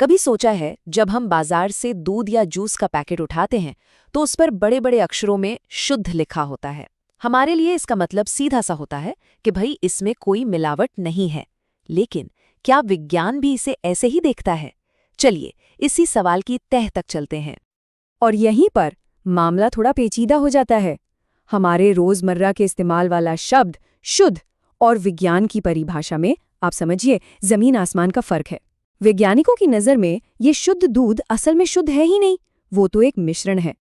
कभी सोचा है जब हम बाजार से दूध या जूस का पैकेट उठाते हैं तो उस पर बड़े बड़े अक्षरों में शुद्ध लिखा होता है। हमारे लिए इसका मतलब सीधा सा होता है कि भाई इसमें कोई मिलावट नहीं है। लेकिन क्या विज्ञान भी इसे ऐसे ही देखता है? चलिए इसी सवाल की तह तक चलते हैं। और यहीं पर मामला थोड़ा पेचीदा हो जाता है। हमारे रोजमर्रा के इस्तेमाल वाला शब्द शुद्ध और विज्ञान की परिभाषा में आप समझिए जमीन आसमान का फर्क है। वैज्ञानिकों की नज़र में ये शुद्ध दूध असल में शुद्ध है ही नहीं, वो तो एक मिश्रण है।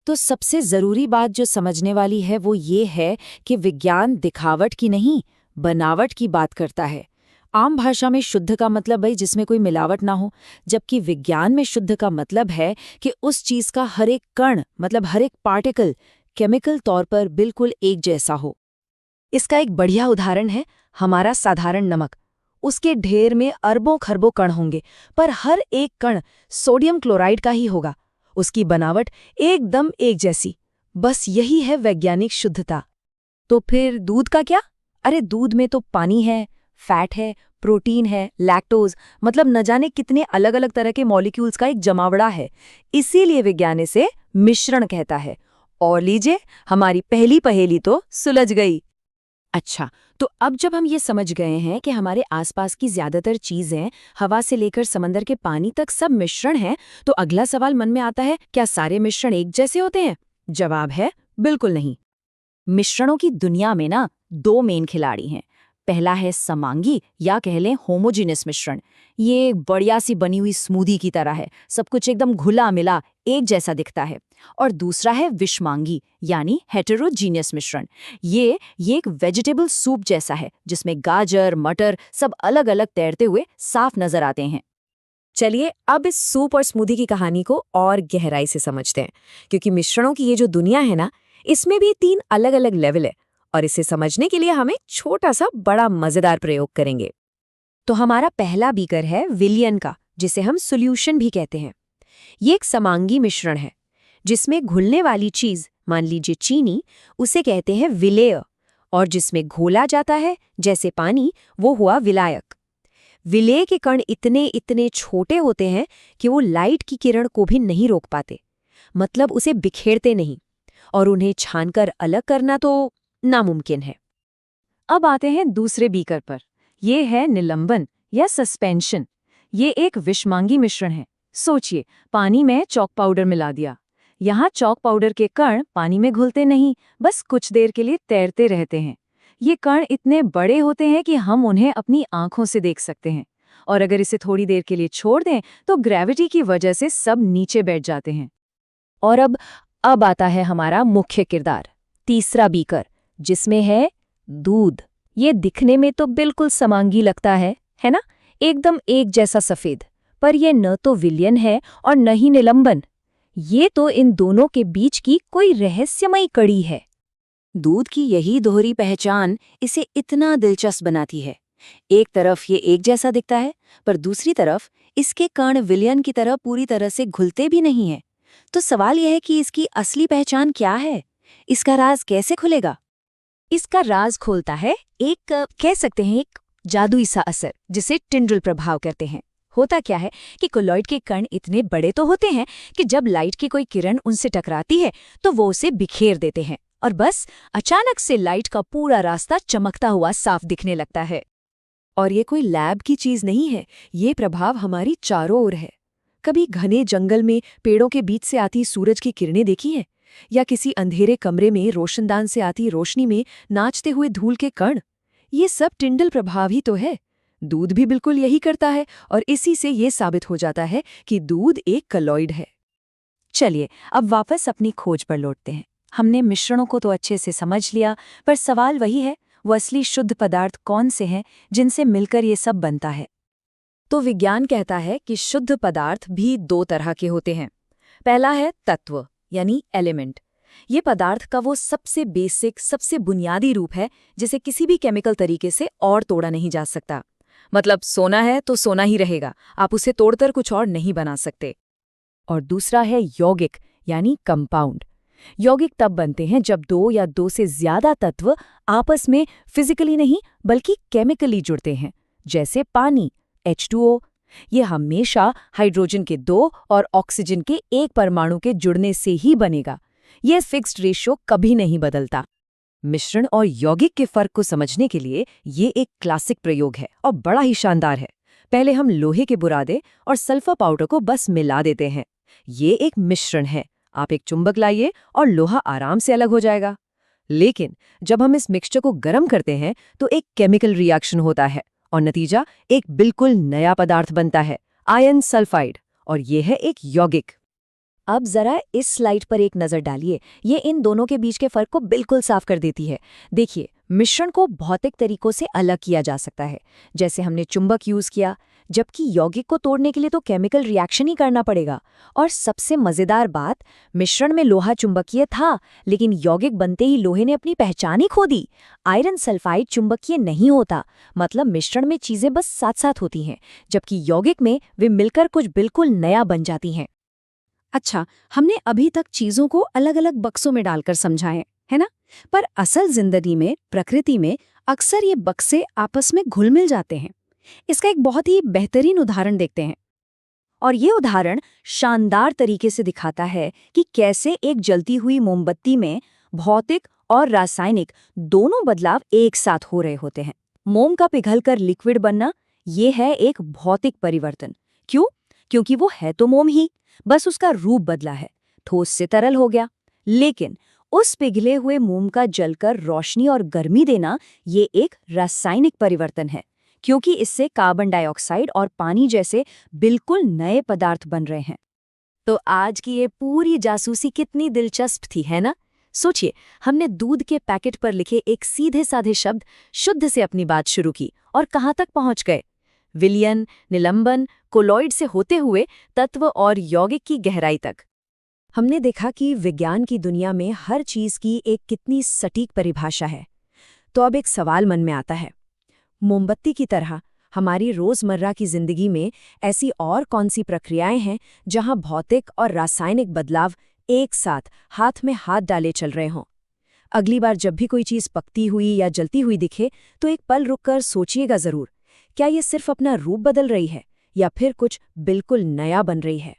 तो सबसे जरूरी बात जो समझने वाली है वो ये है कि विज्ञान दिखावट की नहीं, बनावट की बात करता है। आम भाषा में शुद्ध का मतलब है जिसमें कोई मिलावट ना हो, जबकि विज्ञान में शुद्ध का मतलब है कि उस चीज का हर एक कण मतलब हर एक पार्टिकल केमिकल तौर पर बिल्कुल एक जैसा हो। इसका एक बढ़िया उदाहरण है हमारा साधारण नमक। उसके ढेर में अरबों खरबों कण होंगे, पर हर एक कण सोडियम क्लोराइड का ही होगा। उसकी बनावट एकदम एक जैसी। बस यही है वैज्ञानिक शुद्धता। तो फिर दूध का क्या? अरे दूध में तो पानी है, फैट है, प्रोटीन है, लैक्टोज, मतलब न जाने कितने अलग अलग तरह के मॉलिक्यूल्स का एक जमावड़ा है। इसीलिए विज्ञान इसे मिश्रण कहता है। और लीजिए, हमारी पहली पहेली तो सुलझ गई। अच्छा, तो अब जब हम ये समझ गए हैं कि हमारे आसपास की ज्यादातर चीजें हवा से लेकर समंदर के पानी तक सब मिश्रण हैं, तो अगला सवाल मन में आता है, क्या सारे मिश्रण एक जैसे होते हैं? जवाब है बिल्कुल नहीं। मिश्रणों की दुनिया में ना दो मेन खिलाड़ी हैं। पहला है समांगी या कह लें होमोजीनियस मिश्रण। ये बढ़िया सी बनी हुई स्मूदी की तरह है, सब कुछ एकदम घुला मिला एक जैसा दिखता है। और दूसरा है विषमांगी यानी हेटेरोजीनियस मिश्रण। ये एक वेजिटेबल सूप जैसा है जिसमें गाजर मटर सब अलग अलग तैरते हुए साफ नजर आते हैं। चलिए अब इस सूप और स्मूदी की कहानी को और गहराई से समझते हैं, क्योंकि मिश्रणों की ये जो दुनिया है ना, इसमें भी 3 अलग अलग लेवल है। और इसे समझने के लिए हम एक छोटा सा बड़ा मजेदार प्रयोग करेंगे। तो हमारा पहला बीकर है विलयन का, जिसे हम सॉल्यूशन भी कहते हैं। ये एक समांगी मिश्रण है जिसमें घुलने वाली चीज, मान लीजिए चीनी, उसे कहते हैं विलेय, और जिसमें घोला जाता है जैसे पानी, वो हुआ विलायक। विलेय के कण इतने इतने छोटे होते हैं कि वो लाइट की किरण को भी नहीं रोक पाते, मतलब उसे बिखेरते नहीं, और उन्हें छानकर अलग करना तो नामुमकिन है। अब आते हैं दूसरे बीकर पर। ये है निलंबन या सस्पेंशन। ये एक विषमांगी मिश्रण है। सोचिए, पानी में चॉक पाउडर मिला दिया। यहाँ चॉक पाउडर के कण पानी में घुलते नहीं, बस कुछ देर के लिए तैरते रहते हैं। ये कण इतने बड़े होते हैं कि हम उन्हें अपनी आंखों से देख सकते हैं, और अगर इसे थोड़ी देर के लिए छोड़ दें तो ग्रेविटी की वजह से सब नीचे बैठ जाते हैं। और अब आता है हमारा मुख्य किरदार, तीसरा बीकर, जिसमें है दूध। ये दिखने में तो बिल्कुल समांगी लगता है ना? एकदम एक जैसा सफेद। पर यह न तो विलयन है और न ही निलंबन। ये तो इन दोनों के बीच की कोई रहस्यमयी कड़ी है। दूध की यही दोहरी पहचान इसे इतना दिलचस्प बनाती है। एक तरफ ये एक जैसा दिखता है, पर दूसरी तरफ इसके कण विलयन की तरह पूरी तरह से घुलते भी नहीं है। तो सवाल यह है कि इसकी असली पहचान क्या है? इसका राज कैसे खुलेगा? इसका राज खोलता है एक, कह सकते हैं, एक जादुई सा असर, जिसे टिंडल प्रभाव कहते हैं। होता क्या है कि कोलॉइड के कण इतने बड़े तो होते हैं कि जब लाइट की कोई किरण उनसे टकराती है तो वो उसे बिखेर देते हैं, और बस अचानक से लाइट का पूरा रास्ता चमकता हुआ साफ दिखने लगता है। और ये कोई लैब की चीज नहीं है, ये प्रभाव हमारी चारों ओर है। कभी घने जंगल में पेड़ों के बीच से आती सूरज की किरणें देखी है? या किसी अंधेरे कमरे में रोशनदान से आती रोशनी में नाचते हुए धूल के कण? ये सब टिंडल प्रभाव ही तो है। दूध भी बिल्कुल यही करता है, और इसी से ये साबित हो जाता है कि दूध एक कलॉइड है। चलिए अब वापस अपनी खोज पर लौटते हैं। हमने मिश्रणों को तो अच्छे से समझ लिया, पर सवाल वही है, वो असली शुद्ध पदार्थ कौन से हैं जिनसे मिलकर ये सब बनता है? तो विज्ञान कहता है कि शुद्ध पदार्थ भी 2 तरह के होते हैं। पहला है तत्व यानी एलिमेंट। ये पदार्थ का वो सबसे बेसिक, सबसे बुनियादी रूप है जिसे किसी भी केमिकल तरीके से और तोड़ा नहीं जा सकता। मतलब सोना है तो सोना ही रहेगा, आप उसे तोड़कर कुछ और नहीं बना सकते। और दूसरा है यौगिक यानी कंपाउंड। यौगिक तब बनते हैं जब 2 या 2 से ज्यादा तत्व आपस में फिजिकली नहीं बल्कि केमिकली जुड़ते हैं, जैसे पानी H2O, ये हमेशा हाइड्रोजन के 2 और ऑक्सीजन के 1 परमाणु के जुड़ने से ही बनेगा। ये फिक्स्ड रेशियो कभी नहीं बदलता। मिश्रण और यौगिक के फर्क को समझने के लिए ये एक क्लासिक प्रयोग है और बड़ा ही शानदार है। पहले हम लोहे के बुरादे और सल्फर पाउडर को बस मिला देते हैं। ये एक मिश्रण है। आप एक चुंबक लाइए और लोहा आराम से अलग हो जाएगा। लेकिन जब हम इस मिक्सचर को गर्म करते हैं तो एक केमिकल रिएक्शन होता है और नतीजा एक बिल्कुल नया पदार्थ बनता है, आयरन सल्फाइड, और ये है एक यौगिक। अब जरा इस स्लाइड पर एक नज़र डालिए। ये इन दोनों के बीच के फर्क को बिल्कुल साफ कर देती है। देखिए, मिश्रण को भौतिक तरीकों से अलग किया जा सकता है, जैसे हमने चुंबक यूज किया, जबकि यौगिक को तोड़ने के लिए तो केमिकल रिएक्शन ही करना पड़ेगा। और सबसे मजेदार बात, मिश्रण में लोहा चुंबकीय था, लेकिन यौगिक बनते ही लोहे ने अपनी पहचान ही खो दी। आयरन सल्फाइड चुंबकीय नहीं होता, मतलब मिश्रण में चीजें बस साथ साथ होती हैं, जबकि यौगिक में वे मिलकर कुछ बिल्कुल नया बन जाती हैं। अच्छा, हमने अभी तक चीजों को अलग अलग बक्सों में डालकर समझाएं, है ना? पर असल जिंदगी में, प्रकृति में अक्सर ये बक्से आपस में घुल मिल जाते हैं। इसका एक बहुत ही बेहतरीन उदाहरण देखते हैं। और ये उदाहरण शानदार तरीके से दिखाता है कि कैसे एक जलती हुई मोमबत्ती में भौतिक और रासायनिक दोनों बदलाव एक साथ हो रहे होते हैं। मोम का पिघलकर लिक्विड बनना, ये है एक भौतिक परिवर्तन। क्यों? क्योंकि वो है तो मोम ही, बस उसका रूप बदला है, ठोस से तरल हो गया। लेकिन उस पिघले हुए मोम का जलकर रोशनी और गर्मी देना, ये एक रासायनिक परिवर्तन है, क्योंकि इससे कार्बन डाइऑक्साइड और पानी जैसे बिल्कुल नए पदार्थ बन रहे हैं। तो आज की ये पूरी जासूसी कितनी दिलचस्प थी, है ना? सोचिए, हमने दूध के पैकेट पर लिखे एक सीधे साधे शब्द शुद्ध से अपनी बात शुरू की और कहाँ तक पहुंच गए? विलयन, निलंबन, कोलॉइड से होते हुए तत्व और यौगिक की गहराई तक। हमने देखा कि विज्ञान की दुनिया में हर चीज की एक कितनी सटीक परिभाषा है। तो अब एक सवाल मन में आता है, मोमबत्ती की तरह हमारी रोजमर्रा की जिंदगी में ऐसी और कौन सी प्रक्रियाएं हैं जहां भौतिक और रासायनिक बदलाव एक साथ हाथ में हाथ डाले चल रहे हों? अगली बार जब भी कोई चीज पकती हुई या जलती हुई दिखे तो एक पल रुककर सोचिएगा जरूर, क्या ये सिर्फ अपना रूप बदल रही है या फिर कुछ बिल्कुल नया बन रही है?